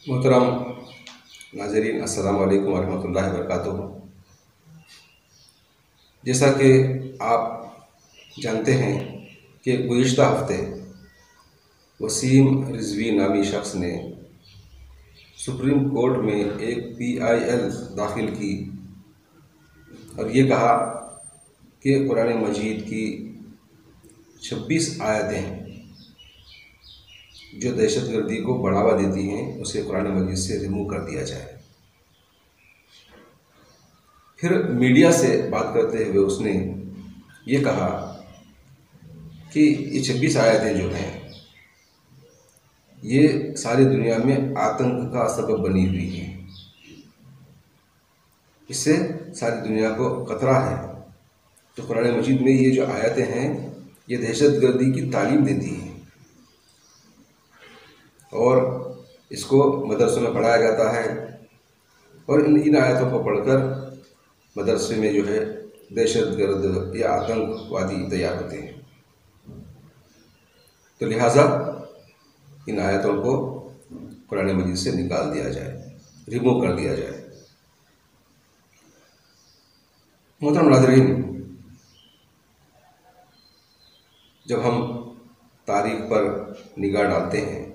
मोहतरम नाज़रीन, अस्सलाम वालेकुम वरहमतुल्लाहि वबरकातुहू। जैसा कि आप जानते हैं कि गुज़िश्ता हफ्ते वसीम रिज़वी नामी शख्स ने सुप्रीम कोर्ट में एक PIL दाखिल की और ये कहा कि कुरान मजीद की 26 आयतें जो दहशतगर्दी को बढ़ावा देती हैं उसे कुरान मजीद से रिमूव कर दिया जाए। फिर मीडिया से बात करते हुए उसने ये कहा कि ये 26 आयतें जो हैं ये सारी दुनिया में आतंक का सबब बनी हुई हैं, इससे सारी दुनिया को खतरा है। तो कुरान मजीद में ये जो आयतें हैं ये दहशतगर्दी की तालीम देती हैं और इसको मदरसों में पढ़ाया जाता है और इन आयतों को पढ़कर मदरसे में जो है दहशतगर्द या आतंकवादी तैयार होते हैं। तो लिहाजा इन आयतों को कुरान मजीद से निकाल दिया जाए, रिमूव कर दिया जाए। मोहतरम नाज़रीन, जब हम तारीख पर निगाह डालते हैं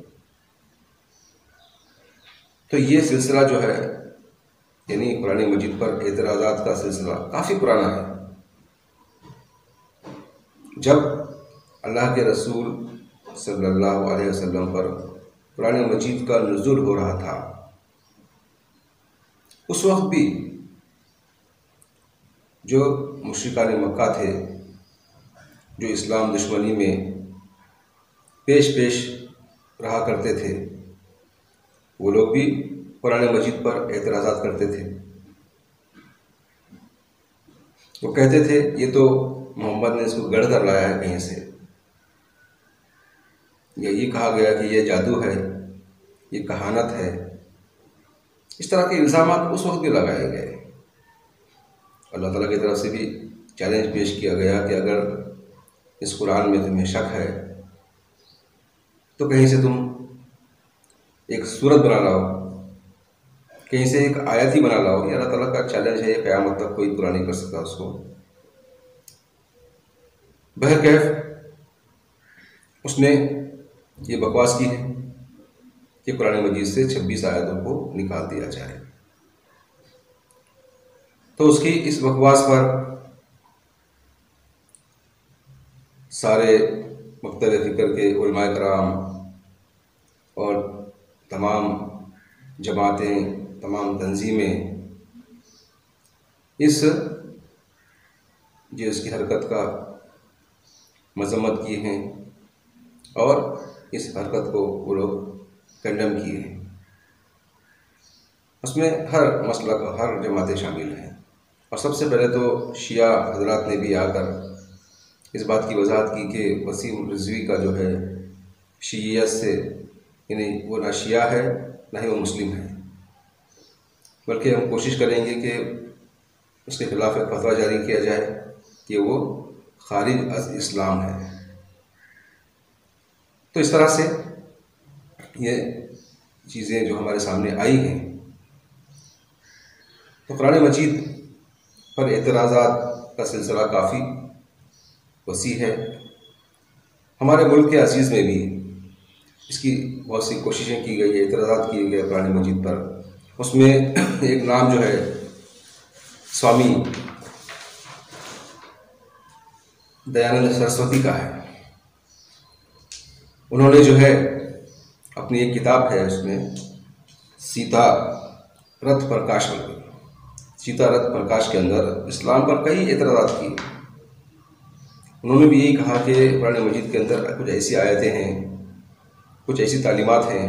तो ये सिलसिला जो है यानी कुरान मजीद पर एतराज़ात का सिलसिला काफ़ी पुराना है। जब अल्लाह के रसूल सल्लल्लाहु अलैहि वसल्लम पर कुरान मजीद का नुज़ूल हो रहा था, उस वक्त भी जो मुश्रिकान मक्का थे, जो इस्लाम दुश्मनी में पेश रहा करते थे, वो लोग भी कुरान मजीद पर एतराज़ात करते थे। वो कहते थे ये तो मोहम्मद ने इसको गढ़ कर लाया है कहीं से, या ये कहा गया कि ये जादू है, ये कहानत है। इस तरह के इल्ज़ामात उस वक्त भी लगाए गए। अल्लाह ताला की तरफ से भी चैलेंज पेश किया गया कि अगर इस कुरान में तुम्हें शक है तो कहीं से तुम एक सूरत बना लाओ, कहीं से एक आयत ही बना लाओ। ये अल्लाह ताला का चैलेंज है, क़यामत तक कोई पूरा नहीं कर सकता उसको। बहरकैफ उसने ये बकवास की है कि कुरान मजीद से 26 आयतों को निकाल दिया जाए। तो उसकी इस बकवास पर सारे मक्तब फ़िक्र के उलमाए कराम और तमाम जमातें, तमाम तंजीमें इस जो इसकी हरकत का मजम्मत की हैं और इस हरकत को वो लोग कंडम किए हैं। उसमें हर मसलक, हर जमातें शामिल हैं और सबसे पहले तो शिया हजरात ने भी आकर इस बात की वजाहत की कि वसीम रिज़वी का जो है शियत से, यानी वो ना शिया है ना ही वो मुस्लिम है, बल्कि हम कोशिश करेंगे कि उसके खिलाफ एक फतवा जारी किया जाए कि वो खारिज अज़ इस्लाम है। तो इस तरह से ये चीज़ें जो हमारे सामने आई हैं, तो कुरान मजीद पर एतराज़ात का सिलसिला काफ़ी वसी है। हमारे मुल्क के अजीज़ में भी इसकी बहुत सी कोशिशें की गई है, एतराज़ात किए गए कुरान मजीद पर। उसमें एक नाम जो है स्वामी दयानंद सरस्वती का है। उन्होंने जो है अपनी एक किताब है, उसमें सीता रथ प्रकाश के अंदर इस्लाम पर कई एतराज़ात किए। उन्होंने भी यही कहा कि कुरान मजीद के अंदर कुछ ऐसी आयतें हैं, कुछ ऐसी तालीमात हैं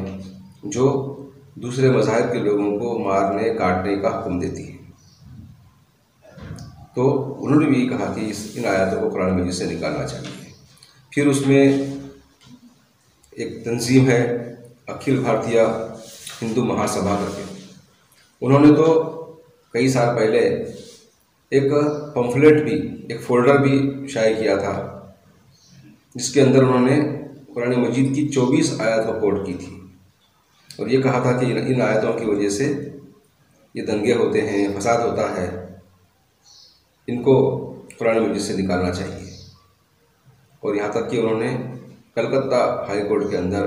जो दूसरे मज़ाहिब के लोगों को मारने काटने का हुक्म देती है। तो उन्होंने भी यही कहा कि इन आयतों को कुरान मजीद से निकालना चाहिए। फिर उसमें एक तंजीम है अखिल भारतीय हिंदू महासभा करके, उन्होंने तो कई साल पहले एक पम्फलेट भी, एक फ़ोल्डर भी शाये किया था जिसके अंदर उन्होंने कुरान मजीद की 24 आयत को कोट की थी। और ये कहा था कि इन आयतों की वजह से ये दंगे होते हैं, फसाद होता है, इनको कुरान मजीद से निकालना चाहिए। और यहाँ तक कि उन्होंने कलकत्ता हाई कोर्ट के अंदर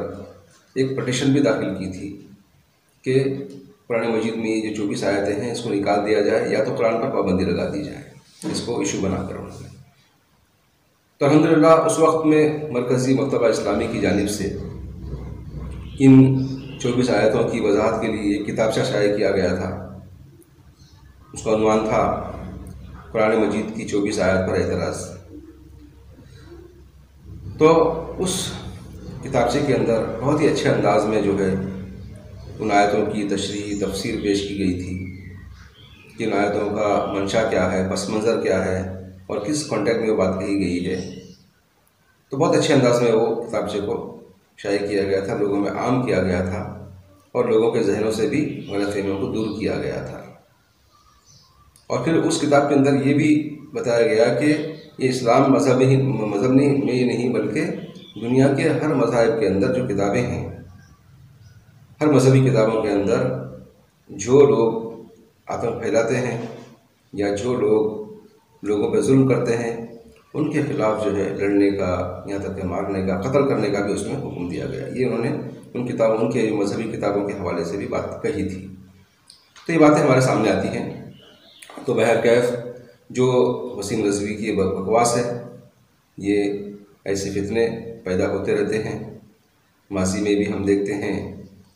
एक पटिशन भी दाखिल की थी कि कुरान मजीद में ये जो 24 आयतें हैं इसको निकाल दिया जाए, या तो कुरान पर पाबंदी लगा दी जाए, इसको इशू बनाकर उन्होंने। तो अल्हम्दुलिल्लाह उस वक्त में मरकज़ी मकतबा इस्लामी की जानिब से इन 24 आयतों की वजाहत के लिए एक किताबचा शाये किया गया था। उसका उन्वान था कुरान मजीद की 24 आयत पर एतराज़। तो उस किताबचे के अंदर बहुत ही अच्छे अंदाज में जो है उन आयतों की तशरीह तफसीर पेश की गई थी कि इन आयतों का मंशा क्या है, पस मंज़र क्या है और किस कॉन्टेक्ट में वो बात कही गई है। तो बहुत अच्छे अंदाज में वो किताबचे को शाये किया गया था, लोगों में आम किया गया था और लोगों के जहनों से भी गलतफहमियों को दूर किया गया था। और फिर उस किताब के अंदर ये भी बताया गया कि ये इस्लाम मज़हब में ही नहीं बल्कि दुनिया के हर मज़ाहिब के अंदर जो किताबें हैं, हर मजहबी किताबों के अंदर जो लोग आतंक फैलाते हैं या जो लोग लोगों पर जुल्म करते हैं उनके खिलाफ जो है लड़ने का, यहाँ तक कि मारने का, कत्ल करने का भी उसमें हुक्म दिया गया। ये उन्होंने उनके मजहबी किताबों के हवाले से भी बात कही थी। तो ये बातें हमारे सामने आती हैं। तो बहरकैफ जो वसीम रज़वी की बकवास है, ये ऐसे फितने पैदा होते रहते हैं। माजी में भी हम देखते हैं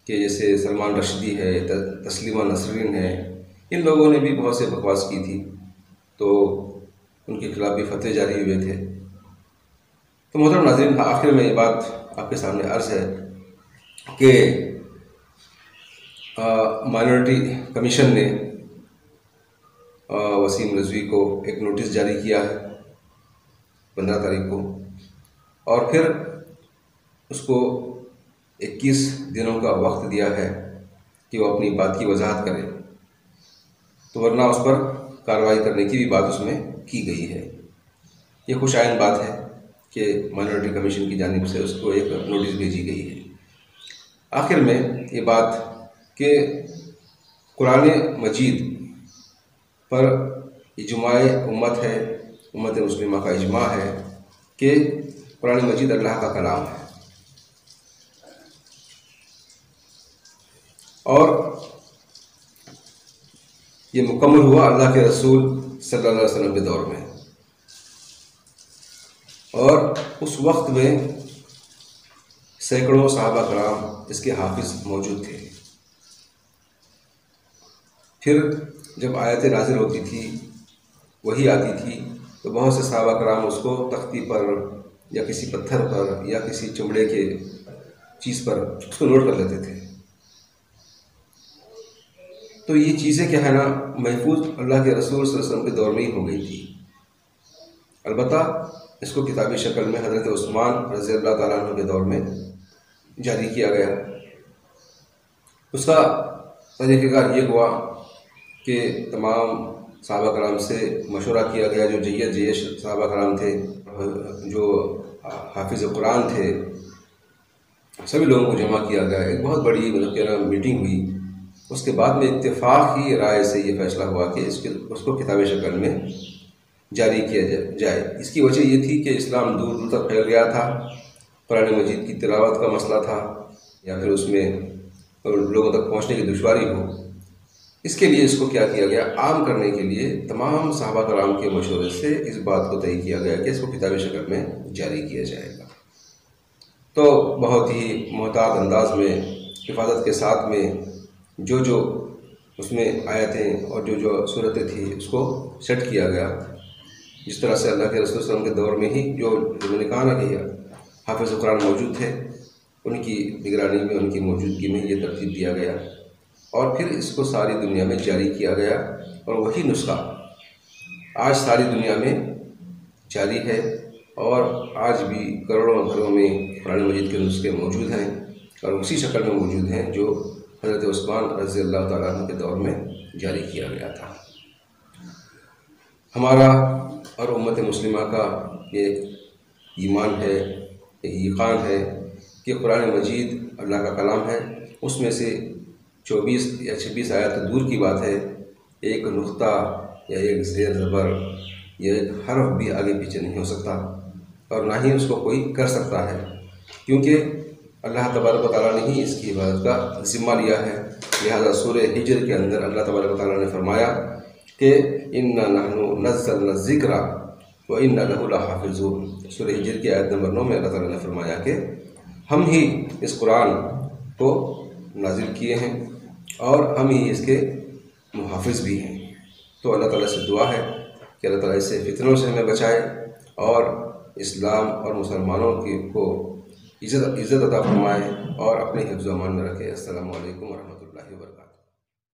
कि जैसे सलमान रश्दी है, तस्लीमा नसरीन है, इन लोगों ने भी बहुत से बकवास की थी, तो उनके खिलाफ भी फतवे जारी हुए थे। तो मोहतरम नाज़रीन, आखिर में ये बात आपके सामने अर्ज़ है कि माइनॉरिटी कमीशन ने वसीम रज़वी को एक नोटिस जारी किया है 15 तारीख को, और फिर उसको 21 दिनों का वक्त दिया है कि वो अपनी बात की वजाहत करे, तो वरना उस पर कार्रवाई करने की भी बात उसमें की गई है। ये खुशाइन बात है कि माइनॉरिटी कमीशन की जानिब से उसको एक नोटिस भेजी गई है। आखिर में ये बात कि कुरान मजीद पर इजमाए उम्मत है, उम्मत मुस्लिमा का इजमा है कि कुरान मजीद अल्लाह का कलाम है, और ये मुकम्मल हुआ अल्लाह के रसूल सल्लल्लाहु अलैहि वसल्लम के दौर में, और उस वक्त में सैकड़ों सहाबा कराम इसके हाफिज मौजूद थे। फिर जब आयतें नाज़िल होती थी, वही आती थी, तो बहुत से सहाबा कराम उसको तख्ती पर या किसी पत्थर पर या किसी चमड़े के चीज़ पर उसको नोट कर लेते थे। तो ये चीज़ें क्या है ना, महफूज अल्लाह के रसूल सल्लल्लाहु अलैहि वसल्लम के दौर में ही हो गई थी। अलबत्ता इसको किताबी शक्ल में हज़रत उस्मान रज़ियल्लाहु ताला अन्हु के दौर में जारी किया गया। उसका तरीक़ेकार ये हुआ कि तमाम सहाबा कराम से मशवरा किया गया, जो जय्यद सहाबा कराम थे, जो हाफिज़ कुरान थे, सभी लोगों को जमा किया गया। एक बहुत बड़ी मीटिंग हुई। उसके बाद में इत्तेफाक ही राय से ये फैसला हुआ कि उसको किताबी शक्ल में जारी किया जाए। इसकी वजह ये थी कि इस्लाम दूर दूर तक फैल गया था, कुरान मजीद की तिलावत का मसला था, या फिर उसमें लोगों तक पहुँचने की दुश्वारी हो। इसके लिए इसको क्या किया गया, आम करने के लिए तमाम सहाबा कराम के मशवरे से इस बात को तय किया गया कि इसको किताबी शक्ल में जारी किया जाएगा। तो बहुत ही मोहतात अंदाज में, हिफाजत के साथ में जो उसमें आयतें और जो सूरतें थी उसको सेट किया गया। जिस तरह से अल्लाह के रसूल सल्लल्लाहु अलैहि वसल्लम के दौर में ही जो मैंने कहा ना कि हाफिज़ कुरान मौजूद थे, उनकी निगरानी में, उनकी मौजूदगी में ये तरतीब दिया गया, और फिर इसको सारी दुनिया में जारी किया गया। और वही नुस्खा आज सारी दुनिया में जारी है, और आज भी करोड़ों घरों में कुरान मजीद के नुस्खे मौजूद हैं, और उसी शक्ल में मौजूद हैं जो हज़रत उस्मान रज़ियल्लाहु ताला अन्हु के दौर में जारी किया गया था। हमारा और उम्मत मुस्लिमा का ये ईमान है, ये यकीन है कि कुरान मजीद अल्लाह का कलाम है, उसमें से 24 या 26 आयत तो दूर की बात है, एक नुक्ता या एक ज़ेर ज़बर या एक हर्फ भी आगे पीछे नहीं हो सकता और ना ही उसको कोई कर सकता है, क्योंकि अल्लाह तबारक व तआला ने ही इसकी इबादत का ज़िम्मा लिया है। लिहाजा सूरह हिज्र के अंदर अल्लाह तबारक व तआला ने फरमाया कि इन्ना नहनु नज़्ज़लना ज़िक्रा व इन्ना लहु लहाफ़िज़ून। सूरह हिज्र की आयत नंबर 9 में अल्लाह तआला ने फरमाया कि हम ही इस कुरान को नाजिल किए हैं और हम ही इसके मुहाफ़िज़ भी हैं। तो अल्लाह ताला से दुआ है कि अल्लाह ताला इससे फितनों से हमें बचाए और इस्लाम और मुसलमानों को इज़्ज़त अता फरमाए और अपने हिफ्ज़-ओ-अमान में रखे। अस्सलामु अलैकुम व रहमतुल्लाहि व बरकातुहू।